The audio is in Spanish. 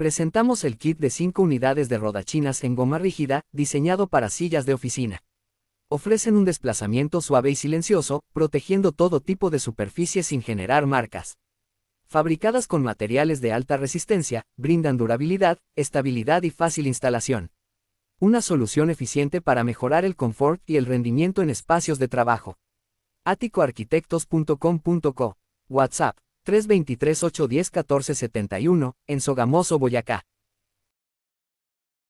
Presentamos el kit de 5 unidades de rodachinas en goma rígida, diseñado para sillas de oficina. Ofrecen un desplazamiento suave y silencioso, protegiendo todo tipo de superficie sin generar marcas. Fabricadas con materiales de alta resistencia, brindan durabilidad, estabilidad y fácil instalación. Una solución eficiente para mejorar el confort y el rendimiento en espacios de trabajo. aticoarquitectos.com.co. WhatsApp 323-810-1471, en Sogamoso, Boyacá.